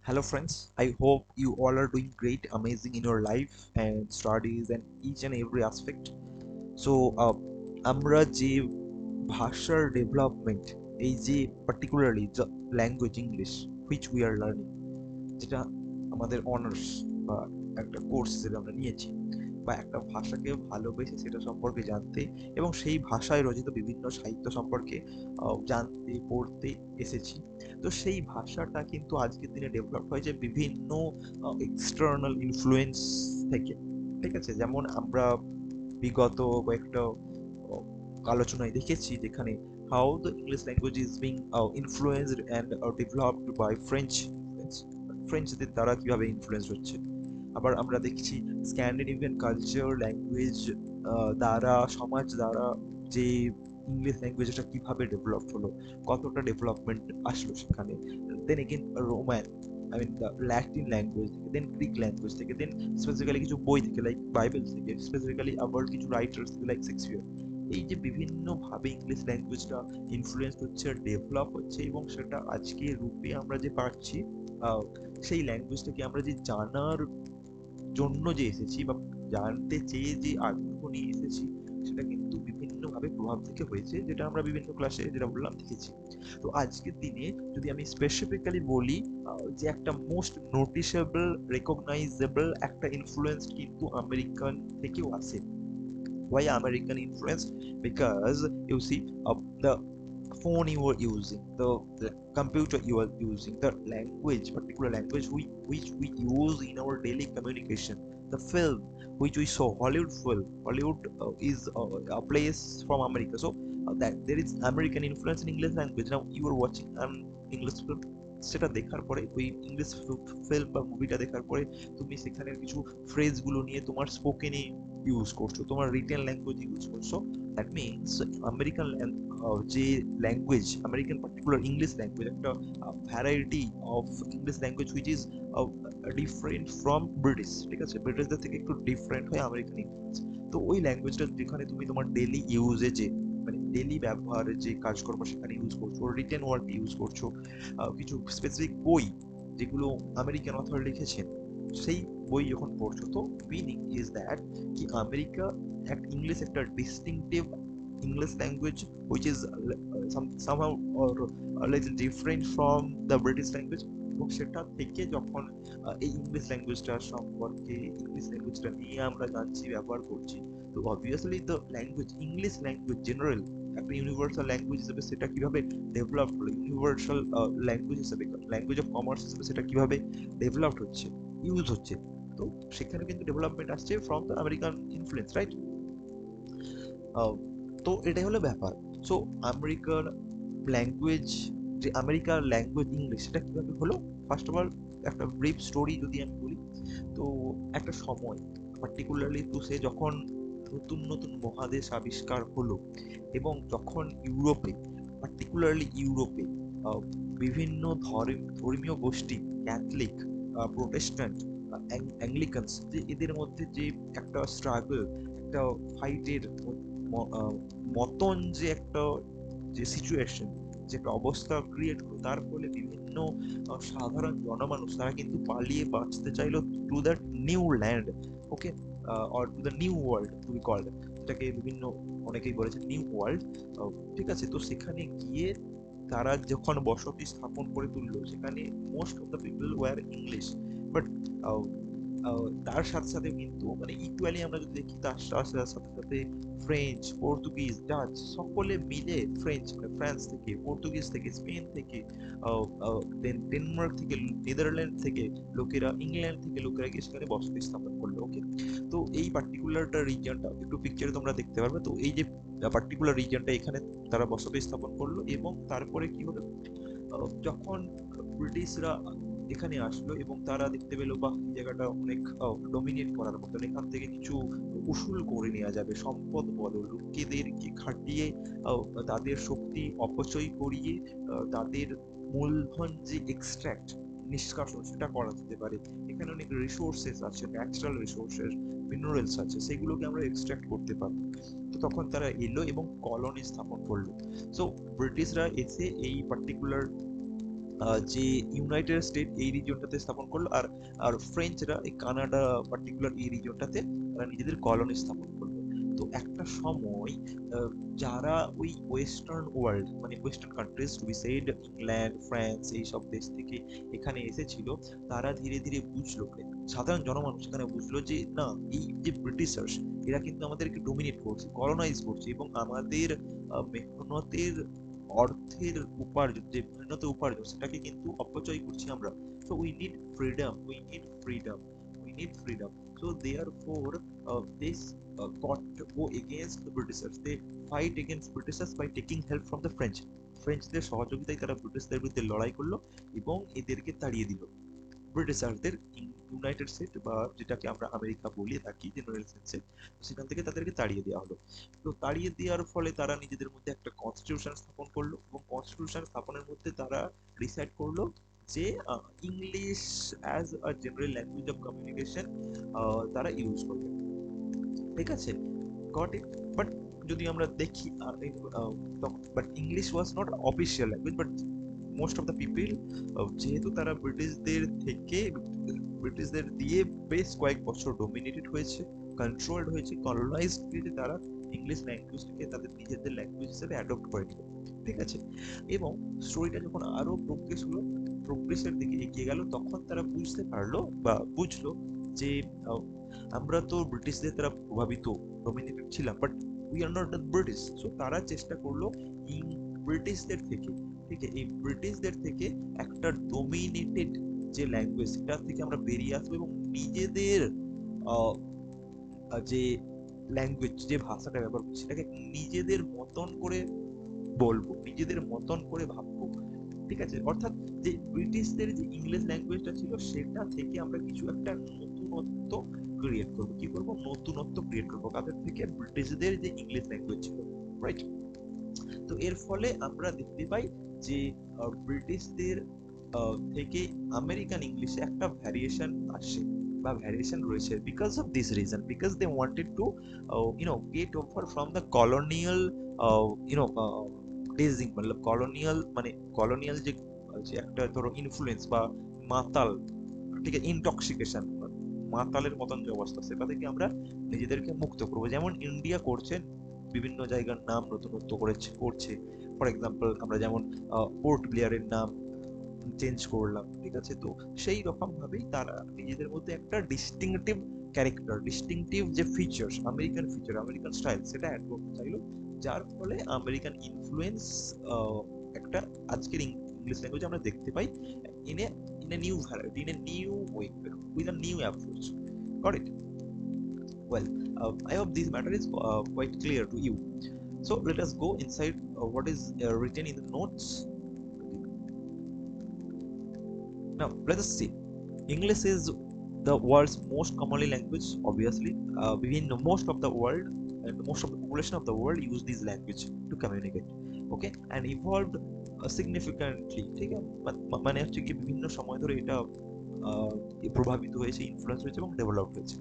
Hello, friends. I hope you all are doing great, amazing in your life and studies and each and every aspect. So, আমরা যে ভাষার development এই যে particularly language English which we are learning, যেটা আমাদের honours বা একটা course যেটা আমরা নিয়েছি, বা একটা ভাষাকে ভালোবেসে সেটা সম্পর্কে জানতে এবং সেই ভাষায় রচিত বিভিন্ন সাহিত্য সম্পর্কে জানতে পড়তে এসেছি। তো সেই ভাষাটা কিন্তু আজকের দিনে ডেভেলপ হয়েছে বিভিন্ন এক্সটার্নাল ইনফ্লুয়েন্স থেকে। ঠিক আছে, যেমন আমরা বিগত কয়েকটা আহ, আলোচনায় দেখেছি যেখানে how the English language is being influenced and developed by French. ফ্রেঞ্চদের দ্বারা কিভাবে ইনফ্লুয়েন্স হচ্ছে। আবার আমরা দেখছি স্ক্যান্ডিনেভিয়ান কালচার ল্যাঙ্গুয়েজ দ্বারা, সমাজ দ্বারা যে ইংলিশ ল্যাঙ্গুয়েজটা কিভাবে ডেভেলপ হলো, কতটা ডেভেলপমেন্ট আসলো সেখানে। Then again Roman, I mean the Latin language থেকে, দেন গ্রিক ল্যাঙ্গুয়েজ থেকে, দেন স্পেসিফিক্যালি কিছু বই থেকে লাইক বাইবেল থেকে, স্পেসিফিক্যালি আবার কিছু রাইটার্স থেকে লাইক শেক্সপিয়ার। এই যে বিভিন্ন ভাবে ইংলিশ ল্যাঙ্গুয়েজটা ইনফ্লুয়েন্স হচ্ছে, ডেভেলপ হচ্ছে, এবং সেটা আজকে রূপে আমরা যে পাচ্ছি, সেই ল্যাঙ্গুয়েজটাকে আমরা যে জানার জন্য যে এসেছি বা জানতে চেয়ে যে আগ্রহ নিয়ে এসেছি, সেটা কিন্তু বিভিন্নভাবে প্রভাব থেকে হয়েছে, যেটা আমরা বিভিন্ন ক্লাসে যেটা বললাম দেখেছি। তো আজকের দিনে যদি আমি স্পেসিফিক্যালি বলি, যে একটা মোস্ট নোটিসেবল রেকগনাইজেবল একটা ইনফ্লুয়েন্স কিন্তু আমেরিকান থেকেও আসে। Why American influence? Because you see, the phone you are using, the computer you are using, the language, particular language which we use in our daily communication, the film which we saw, Hollywood film. Hollywood is a place from America, so that there is American influence in English language. Now you are watching an English film, সেটা দেখার পরে ওই English film বা মুভিটা দেখার পরে তুমি সেখানের কিছু ফ্রেজগুলো নিয়ে তোমার স্পোকেনে ইউজ করছো, তোমার রিটেন ল্যাঙ্গুয়েজ ইউজ করছো। দ্যাট মিনস আমেরিকান যে language, American particular English language, একটা variety of English language which is different from British. ঠিক আছে, ব্রিটিশদের থেকে একটু ডিফারেন্ট হয় আমেরিকান ইংলিশ। তো ওই ল্যাঙ্গুয়েজটা যেখানে তুমি তোমার ডেলি ইউজেজে, মানে ডেলি ব্যবহারে যে কাজকর্ম সেখানে ইউজ করছো, রিটেন ওয়ার্ক ইউজ করছো, কিছু স্পেসিফিক বই যেগুলো আমেরিকান অথর লিখেছেন, সেই বই যখন পড়ছো, তো মিনিং ইজ দ্যাট কি আমেরিকা এক ইংলিশ একটা distinctive English language which is somehow or a little different from the British language, এবং সেটা থেকে যখন এই ইংলিশ ল্যাঙ্গুয়েজটা সম্পর্কে, ইংলিশ ল্যাঙ্গুয়েজটা নিয়ে আমরা জানছি, ব্যবহার করছি, তো obviously the language, English language general একটা ইউনিভার্সাল ল্যাঙ্গুয়েজ হিসেবে সেটা কিভাবে ডেভেলপ হলো, ইউনিভার্সাল ল্যাঙ্গুয়েজ হিসেবে, ল্যাঙ্গুয়েজ অফ কমার্স হিসেবে সেটা কিভাবে ডেভেলপড হচ্ছে, ইউজ হচ্ছে। তো সেখানে কিন্তু ডেভেলপমেন্ট আসছে from the American influence, right? তো এটাই হলো ব্যাপার। সো আমেরিকার ল্যাঙ্গুয়েজ, যে আমেরিকার ল্যাঙ্গুয়েজ ইংলিশ, সেটা কিভাবে হলো, ফার্স্ট অফ অল একটা ব্রিফ স্টোরি যদি আমি বলি, তো একটা সময় পার্টিকুলারলি, তো সে যখন নতুন নতুন মহাদেশ আবিষ্কার হলো, এবং যখন ইউরোপে, পার্টিকুলারলি ইউরোপে বিভিন্ন ধর্মীয় গোষ্ঠী, ক্যাথলিক, প্রোটেস্ট্যান্ট, অ্যাংলিকানস, যে এদের মধ্যে যে একটা স্ট্রাগল, একটা ফাইটের মতন যে একটা, যে সিচুয়েশন, যে একটা অবস্থা ক্রিয়েট হলো, তার ফলে বিভিন্ন সাধারণ জনমানুষ তারা কিন্তু পালিয়ে বাঁচতে চাইলো to that new land. Okay, or to the new world to be called, যেটাকে বিভিন্ন অনেকেই বলেছে নিউ ওয়ার্ল্ড। ঠিক আছে, তো সেখানে গিয়ে তারা যখন বসতি স্থাপন করে তুললো, সেখানে most of the people were English, but তার সাথে সাথে কিন্তু মানে ইকুয়ালি আমরা যদি দেখি, তার সাথে সাথে সাথে ফ্রেঞ্চ, পর্তুগিজ, ডাচ সকলে মিলে, ফ্রেঞ্চ মানে ফ্রান্স থেকে, পর্তুগিজ থেকে, স্পেন থেকে, ডেনমার্ক থেকে, নেদারল্যান্ড থেকে লোকেরা, ইংল্যান্ড থেকে লোকেরা গিয়ে সেখানে বসতি স্থাপন করলো। ওকে, তো এই পার্টিকুলারটা রিজিয়নটা একটু পিকচারে তোমরা দেখতে পারবে। তো এই যে পার্টিকুলার রিজিয়নটা, এখানে তারা বসতি স্থাপন করলো, এবং তারপরে কি হলো, যখন ব্রিটিশরা এখানে আসলো এবং তারা দেখতে পেলো বা এই জায়গাটা অনেক ডমিনেট করার মতন, এখান থেকে কিছু উসুল করে নেওয়া যাবে, সম্পদ বলো, লোকেদেরকে খাটিয়ে তাদের শক্তি অপচয় করিয়ে তাদের মূলধন যে এক্সট্রাক্ট, নিষ্কাশন, সেটা করা যেতে পারে। এখানে অনেক রিসোর্সেস আছে, ন্যাচারাল রিসোর্সেস, মিনারেলস আছে, সেগুলোকে আমরা এক্সট্রাক্ট করতে পারবো। তো তখন তারা এলো এবং কলোনি স্থাপন করলো। সো ব্রিটিশরা এসে এই পার্টিকুলার যে ইউনাইটেড স্টেট এই রিজিয়নটাতে স্থাপন করলো, আর আর ফ্রেঞ্চরা এই কানাডা পার্টিকুলার এই রিজিয়নটাতে তারা নিজেদের কলোনি স্থাপন করলো। তো একটা সময় যারা ওই ওয়েস্টার্ন ওয়ার্ল্ড মানে western countries to be said England France এই সব দেশ থেকে এখানে এসেছিল, তারা ধীরে ধীরে বুঝলো, মানে সাধারণ জনমানুষ এখানে বুঝলো যে না, এই যে ব্রিটিশার্স এরা কিন্তু আমাদেরকে ডোমিনেট করছে, কলোনাইজ করছে, এবং আমাদের মেহনতের অর্থের উপার্জন, যে মেহনতের উপার্জন সেটাকে কিন্তু অপচয় করছি আমরা। So we need freedom, we need freedom, we need freedom. So therefore this got to go against the Britishers. They fight against Britishers by taking help from the French. ফ্রেঞ্চদের সহযোগিতায় তারা ব্রিটিশদের বিরুদ্ধে লড়াই করলো এবং এদেরকে তাড়িয়ে দিল। ব্রিটিশারদের ইউনাইটেড স্টেট বা যেটাকে আমরা আমেরিকা বলে থাকি জেনারেল সেন্সে, সেখান থেকে তাদেরকে তাড়িয়ে দেওয়া হলো। তো তাড়িয়ে দেওয়ার ফলে তারা নিজেদের মধ্যে একটা কনস্টিটিউশন স্থাপন করলো, এবং কনস্টিটিউশন স্থাপনের মধ্যে তারা ডিসাইড করলো যে English as a general language of communication তারা ইউজ করবে। ঠিক আছে, গট ইট। বাট যদি আমরা দেখি but English was not official language, but most of the people, যেহেতু তারা ব্রিটিশদের দিয়ে বেশ কয়েক বছর ডোমিনেটেড হয়েছে, কন্ট্রোলড হয়েছে, কলোনাইজড হয়েছে, তারা ইংলিশ ল্যাঙ্গুয়েজটাকে তাদের নিজেদের ল্যাঙ্গুয়েজ হিসেবে অ্যাডপ্ট করে নিল। ঠিক আছে, এবং স্টোরিটা যখন আরো প্রোগ্রেসের দিকে এগিয়ে গেল, তখন তারা বুঝতে পারলো বা বুঝলো যে আমরা তো ব্রিটিশদের দ্বারা প্রভাবিত ডোমিনেটেড ছিলাম, but we are not the British. So তারা চেষ্টা করলো ব্রিটিশদের থেকে, ঠিক আছে, এই ব্রিটিশদের থেকে একটা ডোমিনেটেড যে ল্যাঙ্গুয়েজ সেটা থেকে আমরা বেরিয়ে আসবো এবং নিজেদের যে ল্যাঙ্গুয়েজ, যে ভাষাটা ব্যবহার করছি সেটাকে নিজেদের মতন করে বলবো, নিজেদের মতন করে ভাববো। ঠিক আছে, অর্থাৎ যে ব্রিটিশদের যে ইংলিশ ল্যাঙ্গুয়েজটা ছিল সেটা থেকে আমরা কিছু একটা নতুনত্ব ক্রিয়েট করবো। কি করবো? নতুনত্ব ক্রিয়েট করবো কাদের থেকে? ব্রিটিশদের যে ইংলিশ ল্যাঙ্গুয়েজ ছিল, রাইট? তো এর ফলে আমরা দেখতে পাই যে ব্রিটিশদের থেকে আমেরিকান ইংলিশে একটা ভ্যারিয়েশন আসে বা ভ্যারিয়েশন রয়েছে, because of this reason, because they wanted to get over from the colonial dazing, মানে কলোনিয়াল, মানে কলোনিয়াল যে যে একটা ধরো ইনফ্লুয়েন্স বা মাতাল, ঠিক আছে, ইনটক্সিকেশন, মাতালের মতন যে অবস্থা, সেটা থেকে আমরা নিজেদেরকে মুক্ত করবো। যেমন ইন্ডিয়া করছে, বিভিন্ন জায়গার নাম নতুনত্ব করছে। ফর এক্সাম্পল আমরা যেমন পোর্ট ব্লেয়ারের নাম চেঞ্জ করলাম, ঠিক আছে। তো সেই রকম ভাবেই তারা নিজেদের মধ্যে একটা ডিস্টিংটিভ ক্যারেক্টার, ডিস্টিংটিভ যে features, American feature, American style, সেটা অ্যাড করতে চাইলো, যার ফলে আমেরিকান ইনফ্লুয়েন্স একটা আজকের ইংলিশ ল্যাঙ্গুয়েজ আমরা দেখতে পাই in a in a new variety, in a new way, with a new approach. Got it? Well, I hope this matter is quite clear to you. So let us go inside what is written in the notes. Now let us see. English is the world's most commonly language, obviously. Within most of the world, and most of the population of the world use this language to communicate. Okay, and evolved significantly. ঠিক আছে, মানে হচ্ছে কি বিভিন্ন সময় ধরে এটা প্রভাবিত হয়েছে, ইনফ্লুয়েন্স হয়েছে এবং ডেভেলপ হয়েছে।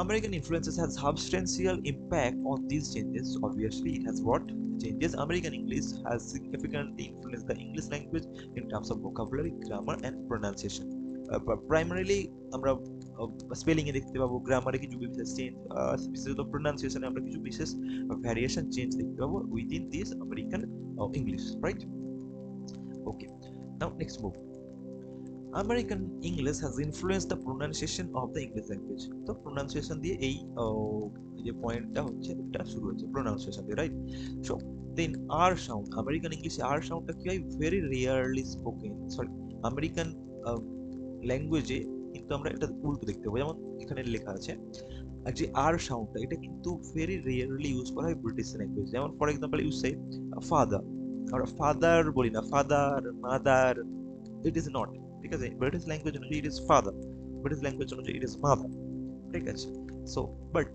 American influences has substantial impact on these changes. Obviously, it has what changes. American English has significantly influenced the English language in terms of vocabulary, grammar, and pronunciation. Primarily, আমরা spelling এ দেখতে পাবো, গ্রামারে কিছু বিশেষ change, বিশেষত প্রোনাউন্সিয়েশনে আমরা কিছু বিশেষ variation change দেখতে পাবো within this American English, right? Okay, now next move. American English has influenced the pronunciation of the English language. তো pronunciation দিয়ে এই যে পয়েন্টটা হচ্ছে, এটা শুরু হচ্ছে pronunciation দিয়ে, right? So then R sound, American ইংলিশে আর সাউন্ডটা কি হয়? Very rarely spoken, sorry, American ল্যাঙ্গুয়েজে কিন্তু আমরা এটা উল্টো দেখতে পাবো। যেমন এখানে লেখা আছে যে আর সাউন্ডটা, এটা কিন্তু ভেরি রেয়ারলি ইউজ করা হয় ব্রিটিশ ল্যাঙ্গুয়েজ। যেমন for example you say father, আমরা ফাদার বলি না, father, mother, it is not. ঠিক আছে, ব্রিটিশ ল্যাঙ্গুয়েজ অনুযায়ী it is father, British language অনুযায়ী ইট ইজ মাদার। ঠিক আছে, so but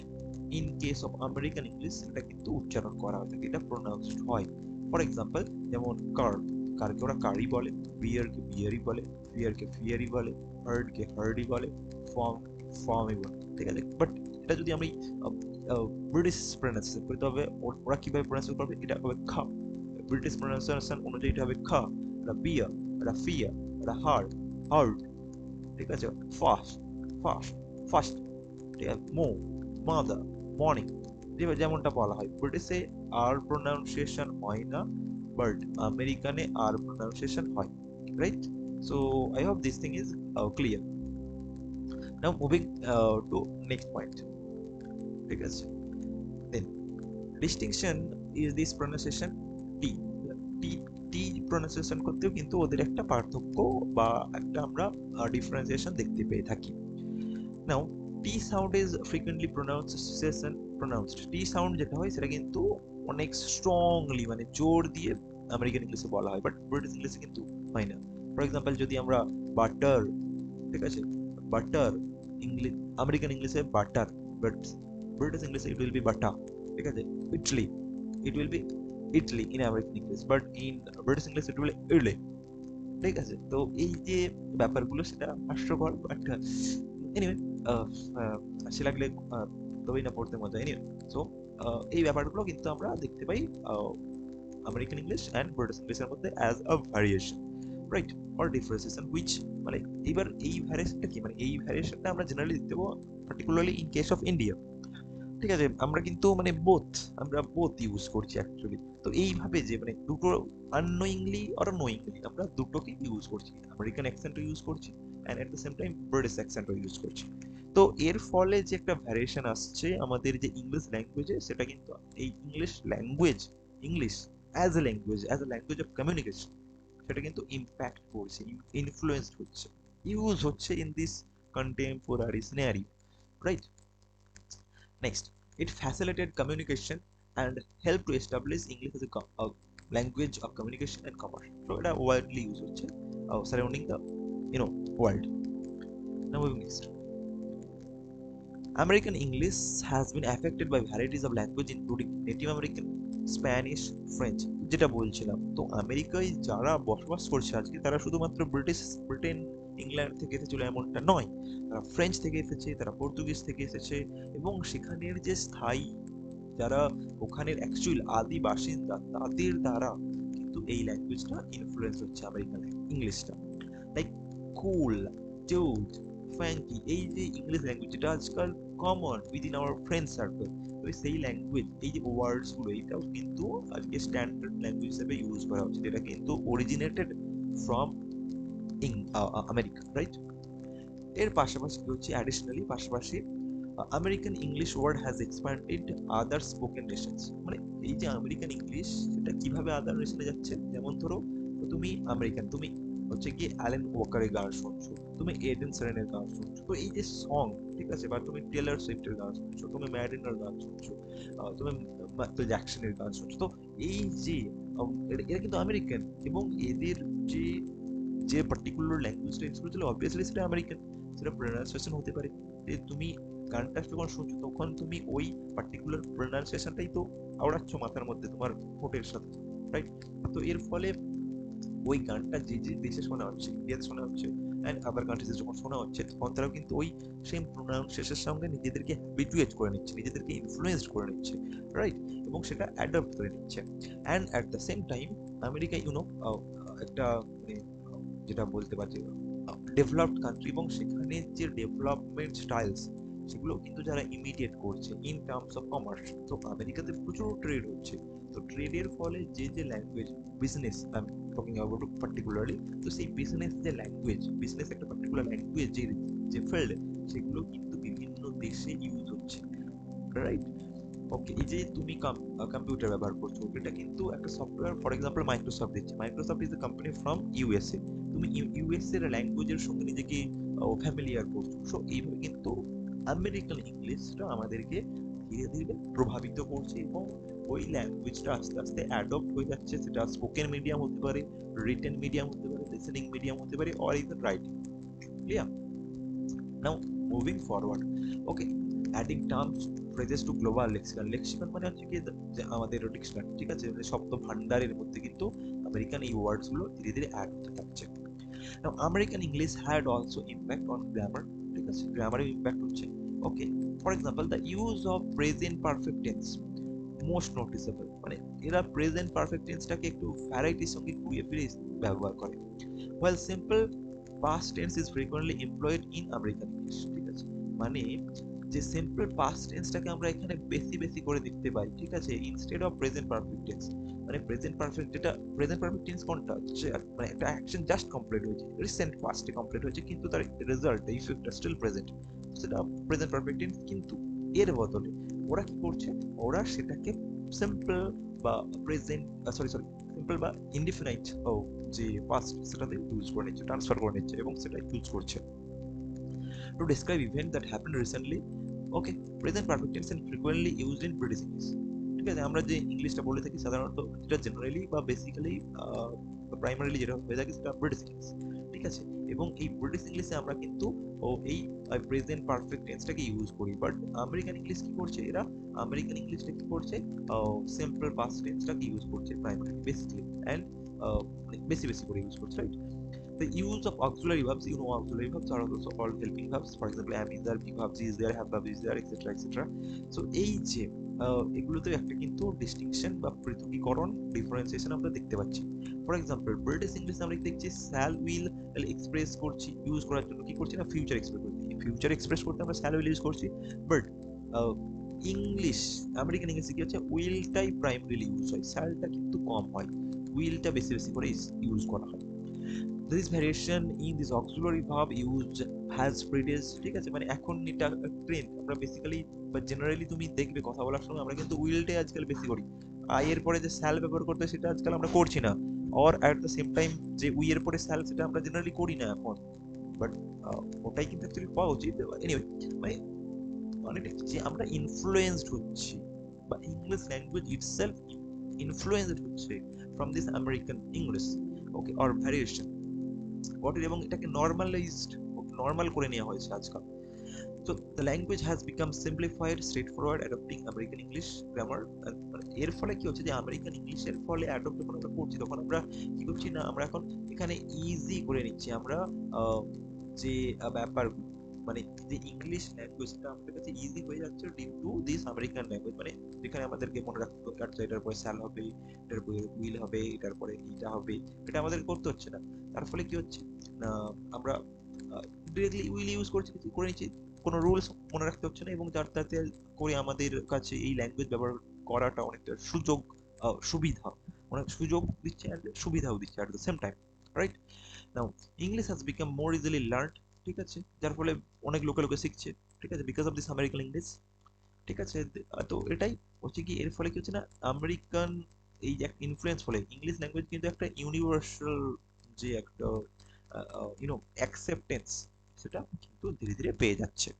in case of American English এটা কিন্তু উচ্চারণ করা হয়, এটা প্রোনাউন্সড হয়। ফর এক্সাম্পল যেমন কার, কারকে ওরা কারি বলে, বিয়ারকে বিয়ারি বলে, ফিয়ারকে ফিয়ারি বলে, হার্ডকে হার্ডি বলে, ফর্ম ফর্মই বলে। ঠিক আছে, বাট এটা যদি আমি ব্রিটিশ প্রোনাউন্সিয়েশন করি, তবে ওরা কিভাবে প্রোনাউন্সিয়েশন করবে? এটা হবে খা, ব্রিটিশ প্রোনাউন্সিয়েশন অনুযায়ী এটা হবে খা, এটা বিয়ার, একটা ফিয়ার, একটা হার্ড, হার্ড, ঠিক আছে, ফাস্ট, ফাস্ট, ফাস্ট, ঠিক আছে, মো, মাদার, মর্নিং, যেমনটা বলা হয় ব্রিটিশে আর প্রোনাউন্সিয়েশন হয় না, বাট আমেরিকানে আর প্রোনাউন্সিয়েশন হয়, right? So I hope this thing is clear. Now moving to next point, ঠিক আছে, then distinction is this pronunciation T, T, T pronunciation করতেও কিন্তু ওদের একটা পার্থক্য বা একটা আমরা ডিফারেন্সিয়েশন দেখতে পেয়ে থাকি। Now T sound is frequently pronounced, T sound যেটা হয় সেটা কিন্তু অনেক স্ট্রংলি মানে জোর দিয়ে আমেরিকান ইংলিশে বলা হয়, বাট ব্রিটিশ ইংলিশে কিন্তু হয় না। ফর এক্সাম্পল যদি আমরা বাটার, ঠিক আছে, বাটার, ইংলিশ, আমেরিকান ইংলিশে বাটার, বাট ব্রিটিশ ইংলিশে ইট উইল বি বাটা, ঠিক আছে, Italy, it will be Italy in American English, but in British English it will idli, ঠিক আছে। তো এই যে ব্যাপারগুলো সেটা হাস্যকর, বাট এনিওয়ে হাসি লাগলে তবেই না পড়তে মজা, এনিওয়ে। সো এই ব্যাপারগুলো কিন্তু আমরা দেখতে পাই আমেরিকান ইংলিশ অ্যান্ড ব্রিটিশ ইংলিশের মধ্যে as a variation, right, or differentiation which, মানে এইবার এই ভ্যারিয়েশনটা কি, মানে এই ভ্যারিয়েশনটা আমরা জেনারেলি দেখতে পাবো particularly in case of India, ঠিক আছে। আমরা কিন্তু মানে আমরা বোথ ইউজ করছি অ্যাকচুয়ালি। তো এইভাবে যে মানে দুটো আননোয়িংলি অর নোয়িংলি আমরা দুটোকেই ইউজ করছি, আমেরিকান অ্যাকসেন্টও ইউজ করছি and at the same time British অ্যাকসেন্টও ইউজ করছি। তো এর ফলে যে একটা ভ্যারিয়েশন আসছে আমাদের যে ইংলিশ ল্যাঙ্গুয়েজে, সেটা কিন্তু এই English language, English as a language of communication, সেটা কিন্তু ইম্প্যাক্ট করছে, ইনফ্লুয়েন্সড হচ্ছে, ইউজ হচ্ছে in this contemporary scenario, right? Next, it facilitated communication and helped to establish English as a language of communication and commerce. So it is widely used surrounding the world. Now moving next. American English has been affected by varieties of language including Native American, Spanish, French, যেটা বলছিলাম। তো আমেরিকায় যারা বসবাস করছে আজকে তারা শুধুমাত্র ব্রিটেন, ইংল্যান্ড থেকে এসেছিল এমনটা নয়, তারা ফ্রেঞ্চ থেকে এসেছে, তারা পর্তুগিজ থেকে এসেছে, এবং সেখানের যে স্থায়ী যারা ওখানের অ্যাকচুয়াল আদি বাসিন্দা তাদের দ্বারা কিন্তু এই ল্যাঙ্গুয়েজটা ইনফ্লুয়েন্স হচ্ছে আমেরিকান ইংলিশটা। লাইক কুল, জোজ, ফ্যাঙ্কি, এই যে ইংলিশ ল্যাঙ্গুয়েজ যেটা আজকাল common within our friend circle, তো সেই ল্যাঙ্গুয়েজ, এই যে ওয়ার্ডস গুলো, এটাও কিন্তু আজকে স্ট্যান্ডার্ড ল্যাঙ্গুয়েজ হিসেবে ইউজ করা হচ্ছে, যেটা কিন্তু অরিজিনেটেড ফ্রম আমেরিকা, রাইট? এর পাশাপাশি কি হচ্ছে, অ্যাডিশনালি পাশাপাশি American English word has expanded other spoken nations, মানে এই যে আমেরিকান ইংলিশ সেটা কিভাবে আদার নেশনে যাচ্ছে, যেমন ধরো তুমি আমেরিকান, তুমি হচ্ছে কি অ্যালেন ওয়াকারের গান শুনছো, তুমি এডেন সেরেনের গান শুনছো, তো এই যে সং, ঠিক আছে, বা তুমি টেলর সুইফটের গান শুনছো, তুমি ম্যাডিনার গান শুনছো, তুমি মাইকেল জ্যাকসনের গান শুনছো, তো এই যে এরা কিন্তু আমেরিকান, এবং এদের যে যে পার্টিকুলার ল্যাঙ্গুয়েজটা ইউজ করেছিল অবভিয়াসলি সেটা আমেরিকান, সেটা প্রোনাউন্সিয়েশন হতে পারে, যে তুমি গানটা যখন শুনছো তখন তুমি ওই পার্টিকুলার প্রোনাউন্সিয়েশনটাই তো আওড়াচ্ছ মাথার মধ্যে তোমার ঠোঁটের সাথে, রাইট? তো এর ফলে ওই গানটা যে যে দেশে শোনা হচ্ছে, ইন্ডিয়াতে শোনা হচ্ছে অ্যান্ড আদার কান্ট্রিজে যখন শোনা হচ্ছে, তখন তারাও কিন্তু ওই সেম প্রোনাউন্সিয়েশনের সঙ্গে নিজেদেরকে হ্যাবিচুয়েট করে নিচ্ছে, নিজেদেরকে ইনফ্লুয়েন্সড করে নিচ্ছে, রাইট, এবং সেটা অ্যাডপ্ট করে নিচ্ছে। And at the same time America একটা মানে যেটা বলতে পারছি ডেভেলপড কান্ট্রি, এবং সেখানে যে ডেভেলপমেন্ট স্টাইলস সেগুলো কিন্তু যারা ইমিডিয়েট করছে ইন টার্মস অফ কমার্স, তো আমেরিকাতে প্রচুর ট্রেড হচ্ছে, তো ট্রেডের ফলে যে যে language business, I am talking about particularly, তো সেই বিজনেস যে ল্যাঙ্গুয়েজ, বিজনেস একটা পার্টিকুলার ল্যাঙ্গুয়েজ যে যে ফিল্ড, সেগুলো কিন্তু বিভিন্ন দেশে ইউজ হচ্ছে, রাইট? ওকে, এই যে তুমি কম্পিউটার ব্যবহার করছো, এটা কিন্তু একটা সফটওয়্যার, ফর এক্সাম্পল মাইক্রোসফট দিচ্ছে, Microsoft is a company from USA, তুমি ইউএস এর ল্যাঙ্গুয়েজের সঙ্গে নিজেকে ফ্যামিলিয়ার করছো, সো এইভাবে কিন্তু আমেরিকান ইংলিশটা আমাদেরকে ধীরে ধীরে প্রভাবিত করছে, এবং ওই ল্যাঙ্গুয়েজটা আস্তে আস্তে অ্যাডপ্ট হয়ে যাচ্ছে, সেটা স্পোকেন মিডিয়াম হতে পারে, রিটেন মিডিয়াম হতে পারে, লিসেনিং মিডিয়াম হতে পারে, or even writing, clear? Now moving forward, okay, adding terms phrases to global lexicon, lexicon মানে হচ্ছে কি যে আমাদের ডিকশনারি, ঠিক আছে, মানে শব্দ ভান্ডারের মধ্যে কিন্তু আমেরিকান এই ওয়ার্ডস গুলো ধীরে ধীরে অ্যাড হতে থাকছে। Now American English had also impact on grammar, ঠিক আছে, গ্রামারের ইম্প্যাক্ট হচ্ছে। Okay, for example the use of present perfect tense most noticeable, মানে এরা প্রেজেন্ট পারফেক্ট টেন্সটাকে একটু ভ্যারাইটির সঙ্গে ঘুরিয়ে ফিরে ব্যবহার করে। while simple past tense is frequently employed in American English। ঠিক আছে, মানে যে সিম্পল পাস্ট টেন্সটাকে আমরা এখানে বেশি বেশি করে দেখতে পাই, ঠিক আছে, instead of present perfect tense. মানে প্রেজেন্ট পারফেক্ট, যেটা প্রেজেন্ট পারফেক্ট টেন্স কোনটা, যে মানে একটা অ্যাকশন জাস্ট কমপ্লিট হয়েছে, রিসেন্ট পাস্টে কমপ্লিট হয়েছে, কিন্তু তার রেজাল্ট, ইফেক্টটা স্টিল প্রেজেন্ট, সেটা প্রেজেন্ট পারফেক্ট টেন্স। কিন্তু এর বদলে ওরা কি করছে, ওরা সেটাকে সিম্পল বা প্রেজেন্ট, সরি সরি সিম্পল বা ইনডিফিনাইট যে পাস্ট, সেটাতে ইউজ করে নিচ্ছে, ট্রান্সফার করে নিচ্ছে এবং সেটা ইউজ করছে to describe event that happened recently. Okay, present perfect tense and frequently used in British English। ঠিক আছে, আমরা যে ইংলিশটা বলে থাকি সাধারণত, যেটা জেনারেলি বা বেসিক্যালি প্রাইমারিলি যেটা হয়ে থাকে সেটা ব্রিটিশ ইংলিশ। ঠিক আছে, এবং এই ব্রিটিশ ইংলিশে আমরা কিন্তু এই প্রেজেন্ট পারফেক্ট টেন্সটাকে ইউজ করি, বাট আমেরিকান ইংলিশ কি করছে, এরা আমেরিকান ইংলিশটা কি করছে, সিম্পল পাস্ট টেন্সটাকে ইউজ করছে প্রাইমারি বেসিক্যালি, অ্যান্ড বেশি বেশি করে ইউজ করছে, right? The use of auxiliary verbs, you know, auxiliary verbs are also called helping verbs. For example, am is there, be verbs is there, have verbs is there, etc etc. So এই যে এগুলোতে একটা কিন্তু distinction বা পৃথকীকরণ, differentiation আমরা দেখতে পাচ্ছি। ফর এক্সাম্পল, ব্রিটিশ ইংলিশে আমরা দেখছি শ্যাল উইল এক্সপ্রেস করছি, ইউজ করার জন্য কি করছি না, ফিউচার এক্সপ্রেস করছি, ফিউচার এক্সপ্রেস করতে আমরা শ্যাল উইল ইউজ করছি, বাট ইংলিশ, আমেরিকান ইংলিশে কি হচ্ছে, উইলটাই প্রাইমারিলি ইউজ হয়, শ্যালটা কিন্তু কম হয়, উইলটা বেশি বেশি করে ইউজ করা হয়। This variation in this auxiliary verb use has predates, ঠিক আছে, মানে এখন এটা ট্রেন্ড, আমরা বেসিক্যালি বা জেনারেলি তুমি দেখবে কথা বলার সময় আমরা কিন্তু উইলটাই আজকাল বেশি করি, এর পরে যে শ্যাল ব্যবহার করতে সেটা আজকাল আমরা করছি না, or at the same time যে উই এর পরে শ্যাল, সেটা আমরা জেনারেলি করি না এখন, বাট ওটাই কিন্তু অ্যাকচুয়ালি পাওয়া উচিত। এনিওয়ে, মানে মানে যে আমরা ইনফ্লুয়েন্সড হচ্ছি, বা ইংলিশ ল্যাঙ্গুয়েজ ইটসেলফ ইনফ্লুয়েন্সড হচ্ছে from this American English, okay, or variation what, এবং এটাকে নর্মালাইজড, নর্মাল করে নেওয়া হয়েছে আজকাল। So the language has become simplified, straightforward, adopting American English grammar। এর ফলে কি হচ্ছে, যে আমেরিকান ইংলিশের ফলে অ্যাডপ্ট যখন আমরা করছি, তখন আমরা কি করছি না, আমরা এখন এখানে ইজি করে নিচ্ছি আমরা যে ব্যাপার, মানে যে ইংলিশ ল্যাঙ্গুয়েজটা আমাদের কাছে ইজি হয়ে যাচ্ছে due to this American language. মানে যেখানে আমাদেরকে মনে রাখতে হচ্ছে, আচ্ছা এটার পরে স্যাল হবে, এটার পরে উইল হবে, এটার পরে এইটা হবে, এটা আমাদের করতে হচ্ছে না। তার ফলে কি হচ্ছে না, আমরা ডিরেক্টলি উইল ইউজ করছি, কিছু করে নিচ্ছি, কোনো রুলস মনে রাখতে হচ্ছে না, এবং যার তাতে করে আমাদের কাছে এই ল্যাঙ্গুয়েজ ব্যবহার করাটা অনেকটা সুযোগ, সুবিধা, অনেক সুযোগ দিচ্ছে আর সুবিধাও দিচ্ছে at the same time, right? Now English has become more easily learned, ঠিক আছে, যার ফলে অনেক লোকে লোকে শিখছে, ঠিক আছে, because of this American English. ঠিক আছে, তো এটাই হচ্ছে কি, এর ফলে কি হচ্ছে না, আমেরিকান এই যে ইনফ্লুয়েন্স ফলে ইংলিশ ল্যাঙ্গুয়েজ কিন্তু একটা ইউনিভার্সাল যে একটা অ্যাকসেপ্টেন্স, সেটা কিন্তু ধীরে ধীরে পেয়ে যাচ্ছে।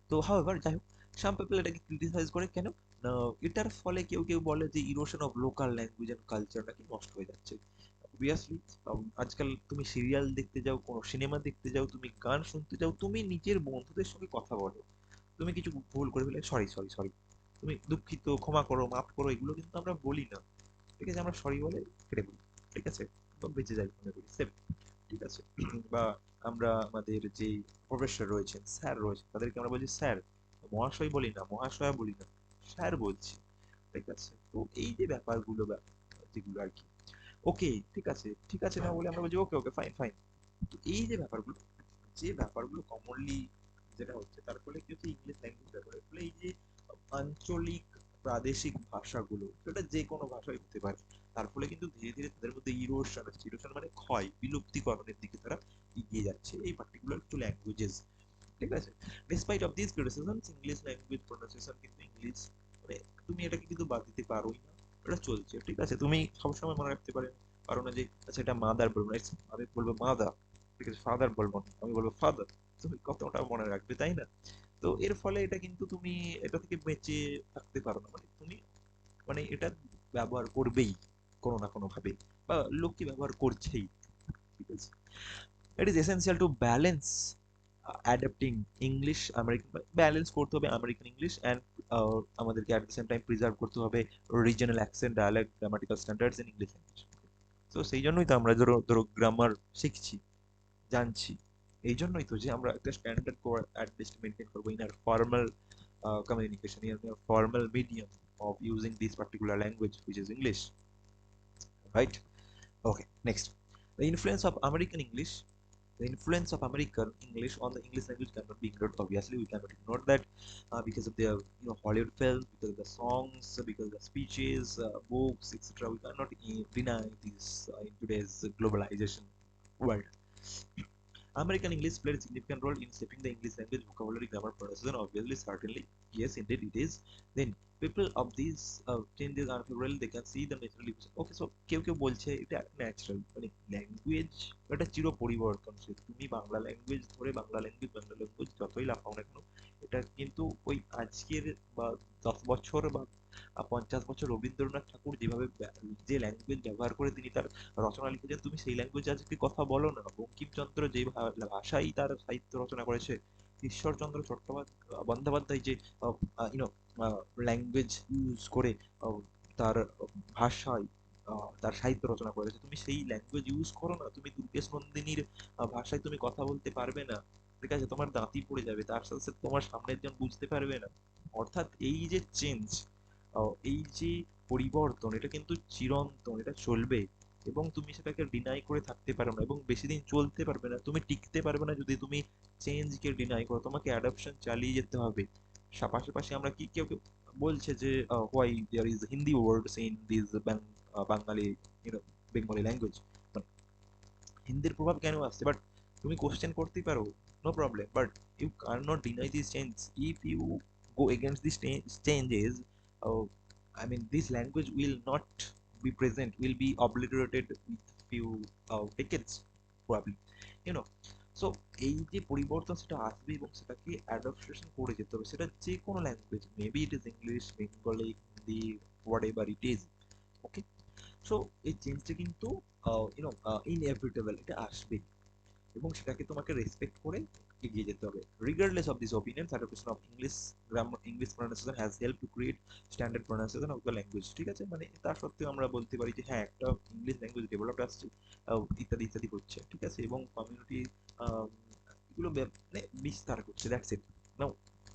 তো হাউএভার, যাই হোক, সাম পিপল এটাকে ক্রিটিসাইজ করে কেন না, এটার ফলে কেউ কেউ বলে যে erosion of local language and culture নাকি নষ্ট হয়ে যাচ্ছে। অবভিয়াসলি, আজকাল তুমি সিরিয়াল দেখতে যাও, কোনো সিনেমা দেখতে যাও, তুমি গান শুনতে যাও, তুমি নিজের বন্ধুদের সঙ্গে কথা বলো, তুমি কিছু ভুল করে ফেলে সরি সরি সরি, তুমি দুঃখিত, ক্ষমা করো, মাফ করো, এগুলো কিন্তু আমরা বলি না, ঠিক আছে, আমরা সরি বলে কেটে বলি, ঠিক আছে, তো বেঁচে যাই মনে করি সেফ, ঠিক আছে। বা আমরা আমাদের যে প্রফেসর রয়েছেন, স্যার রয়েছেন, তাদেরকে আমরা বলছি স্যার, মহাশয় বলি না, মহাশয়া বলি না, স্যার বলছি, ঠিক আছে। তো এই যে ব্যাপারগুলো যেগুলো আর কি, ওকে ঠিক আছে, ঠিক আছে না বলে আমরা বলছি ওকে ওকে ফাইন ফাইন। তো এই যে ব্যাপারগুলো, কমনলি যেটা হচ্ছে, তার ফলে কি হচ্ছে, ইংলিশ ল্যাঙ্গুয়েজ ব্যবহারের ফলে এই যে আঞ্চলিক প্রাদেশিক ভাষাগুলো, সেটা যে কোনো ভাষাই হতে পারে, তার ফলে কিন্তু ধীরে ধীরে তাদের মধ্যে ইরোশন হচ্ছে, ইরোশন মানে ক্ষয়, বিলুপ্তিকরণের দিকে তারা এগিয়ে যাচ্ছে, এই পার্টিকুলার টু ল্যাঙ্গুয়েজেস, ঠিক আছে। Despite of this criticisms, English language pronunciation কিন্তু ইংলিশ, মানে তুমি এটাকে কিন্তু বাদ দিতে পারোই না, এটা চলছে, ঠিক আছে। তুমি সবসময় মনে রাখতে পারো না যে আচ্ছা এটা মাদার বলবো না, আমি বলবো মাদার, ঠিক আছে, ফাদার বলবো না, আমি বলবো ফাদার, তুমি কতটা মনে রাখবে, তাই না? তো এর ফলে এটা কিন্তু তুমি এটা থেকে বেঁচে থাকতে পারো না, মানে তুমি মানে এটা ব্যবহার করবেই কোনো না কোনো ভাবে, বা লোককে ব্যবহার করছেই, ঠিক আছে। It is essential to balance adapting English American, balance করতে হবে আমেরিকান ইংলিশ অ্যান্ড আমাদেরকে at the same time preserve করতে হবে regional accent, dialect, grammatical standards in English language. তো সেই জন্যই তো আমরা ধরো ধরো গ্রামার শিখছি, জানছি, এই জন্যই তো যে আমরা একটা স্ট্যান্ডার্ড অ্যাট লিস্ট মেনটেন করবো in our formal communication, in a formal medium of using this particular language which is English, right? Okay, next, The influence of American English, the influence of American English on the English language cannot be ignored. Obviously, we cannot ignore that because of their Hollywood films, because of the songs, because of the speeches, books, etc. We cannot deny this in today's globalization world. American English played a significant role in shaping the English language, vocabulary, grammar, pronunciation. Obviously, certainly, yes, indeed, it is. Then people of these changes are favorable. They can see the natural evolution. Okay, so কেউ কেউ বলছে এটা natural, মানে language এটা চির পরিবর্তনশীল। তুমি Bangla language যতই লাফাও না কেন, এটা কিন্তু ওই আজকের বা 10 বছর বা 50 বছর রবীন্দ্রনাথ ঠাকুর যেভাবে যে ল্যাঙ্গুয়েজ ব্যবহার করে তিনি তার রচনা লিখেছেন, তুমি সেই ল্যাঙ্গুয়েজে আজকে কথা বলো না। বঙ্কিমচন্দ্র যে ভাষাই তার সাহিত্য রচনা করেছে, ঈশ্বরচন্দ্র বন্দ্যোপাধ্যায় যে ইউনো ল্যাঙ্গুয়েজ ইউজ করে তার ভাষায় তার সাহিত্য রচনা করেছে, তুমি সেই ল্যাঙ্গুয়েজ ইউজ করো না। তুমি দুর্গেশ নন্দিনীর ভাষায় তুমি কথা বলতে পারবে না, ঠিক আছে? তোমার দাঁতই পড়ে যাবে, তার সাথে সাথে তোমার সামনের জন বুঝতে পারবে না। অর্থাৎ এই যে চেঞ্জ, এই যে পরিবর্তন, এটা কিন্তু চিরন্তন, এটা চলবে এবং তুমি সেটাকে ডিনাই করে থাকতে পারবে না এবং বেশি দিন চলতে পারবে না, তুমি টিকতে পারবে না যদি তুমি চেঞ্জকে ডিনাই করো। তোমাকে অ্যাডাপশন চালিয়ে যেতে হবে। পাশাপাশি আমরা কি কেউ কেউ বলছে যে why there is Hindi words in this Bangali Bengali language, মানে হিন্দির প্রভাব কেন আসছে, বাট তুমি কোশ্চেন করতেই পারো, no problem, but you can not deny this change. If you go against these changes, uh, I mean this language will not be present, will be obliterated with few decades probably, you know. So এই যে পরিবর্তন সেটা আসবে এবং সেটাকে adaptation করে যেতে হবে, সেটা যে কোনো language, maybe it is English, Bengali, Hindi, what ever it is. Okay, so এই চেঞ্জটা কিন্তু ইনএভিটেবল, এটা আসবে এবং সেটাকে তোমাকে রেসপেক্ট করে এগিয়ে যেতে হবে। Regardless of this opinion, adaptation of English grammar, English pronunciation has helped to create standard pronunciation of the language। ঠিক আছে, মানে তার সত্ত্বেও আমরা বলতে পারি যে হ্যাঁ, একটা ইংলিশ ল্যাঙ্গুয়েজ ডেভেলপ আসছে, ইত্যাদি ইত্যাদি হচ্ছে, ঠিক আছে, এবং কমিউনিটি এগুলো মানে বিস্তার করছে, দ্যাটস ইট নাও।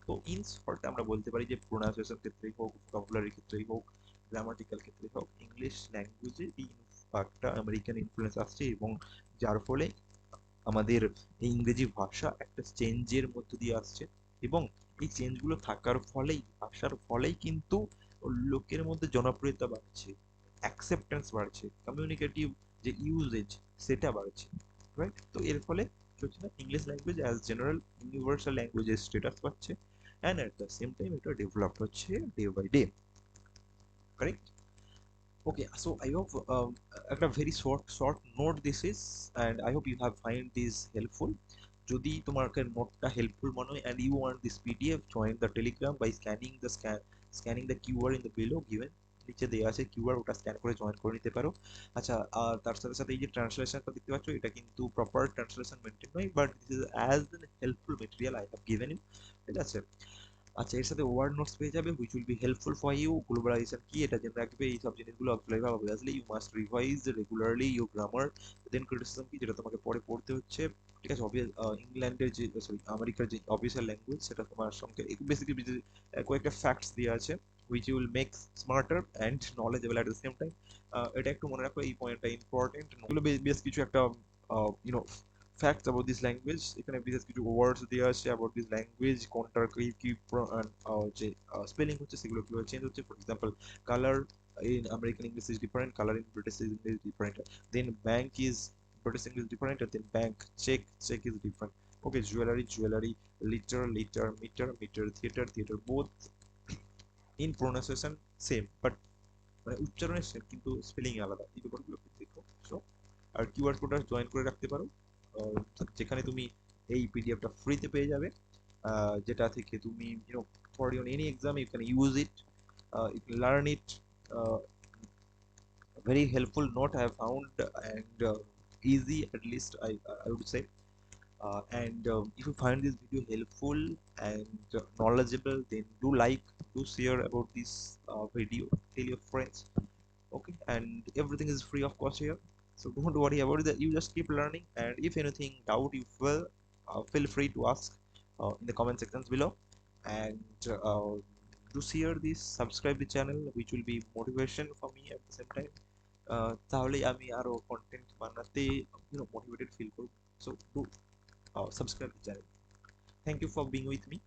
তো ইন শর্ট আমরা বলতে পারি যে প্রোনাউন্সিয়েশন ক্ষেত্রেই হোক, ভোকাবুলারি ক্ষেত্রেই হোক, গ্রামাটিক্যাল ক্ষেত্রেই হোক, ইংলিশ ল্যাঙ্গুয়েজে এই একটা আমেরিকান ইনফ্লুয়েন্স আসছে এবং যার ফলে আমাদের এই ইংরেজি ভাষা একটা চেঞ্জের মধ্য দিয়ে আসছে এবং এই চেঞ্জগুলো থাকার ফলেই, আসার ফলেই কিন্তু লোকের মধ্যে জনপ্রিয়তা বাড়ছে, অ্যাকসেপ্টেন্স বাড়ছে, কমিউনিকেটিভ যে ইউজেজ সেটা বাড়ছে, রাইট? তো এর ফলে হচ্ছে না, English language as general universal ল্যাঙ্গুয়েজের স্ট্যাটাস পাচ্ছে and at the same time এটা ডেভেলপ হচ্ছে day by day, correct? Okay, so I hope a very short note this is, and I hope you have find this helpful. যদি তোমাকে নোটটা helpful মনে হয় and you want this PDF, join the Telegram by scanning the QR in the below given, নিচে দেওয়া আছে QR, ওটা scan করে জয়েন করে নিতে পারো। আচ্ছা, আর তার সাথে সাথে এই যে ট্রান্সলেশনটা দেখতে পাচ্ছ, এটা কিন্তু প্রপার ট্রান্সলেশন মেনটেন নয়, but this is as an helpful material I have given you, ঠিক আছে? আচ্ছা, এর সাথে ওয়ার্ড নোটস পেয়ে যাবে which will be helpful for you. Globalization কি এটা জেনে রাখবে, এই সব জিনিসগুলো obviously you must revise regularly your grammar. Then criticism কি, যেটা তোমাকে পরে পড়তে হচ্ছে, ঠিক আছে? ইংল্যান্ডের যে, সরি, আমেরিকার যে অফিসিয়াল ল্যাঙ্গুয়েজ, সেটা তোমার সঙ্গে বেসিক্যালি কয়েকটা ফ্যাক্টস দেওয়া আছে which you will make smarter and knowledgeable at the same time. এটা একটু মনে রাখো, এই পয়েন্টটা ইম্পর্টেন্ট। এগুলো বেশ কিছু একটা YONO facts about this language, এখানে বিশেষ কিছু ওয়ার্ডস দেওয়া আছে about this language, কোনটার কি কি যে স্পেলিং হচ্ছে সেগুলো কিভাবে চেঞ্জ হচ্ছে। For example, colour in American English is different, color in British English is different, then bank is British English different, and then bank, check is different. Okay, jewelry, liter, meter, theater, both in pronunciation same, but মানে উচ্চারণে same কিন্তু spelling আলাদা, এই ব্যাপারগুলো একটু দেখো। So আর QR কোডটা join করে রাখতে পারো, যেখানে তুমি এই পিডিএফটা ফ্রিতে পেয়ে যাবে, যেটা থেকে তুমি for your any exam you can use it, you can learn it, very helpful note I have found, and easy, at least I would say. And if you find this video helpful and knowledgeable, then do like, do share about this video, tell your friends. Okay, and everything is free of cost here, so don't worry about it, you just keep learning, and if anything doubt you feel free to ask in the comment sections below. And do share this, subscribe the channel, which will be motivation for me at the same time. তাহলে আমি আরো content বানাতে motivated feel করব। So do subscribe channel. Thank you for being with me.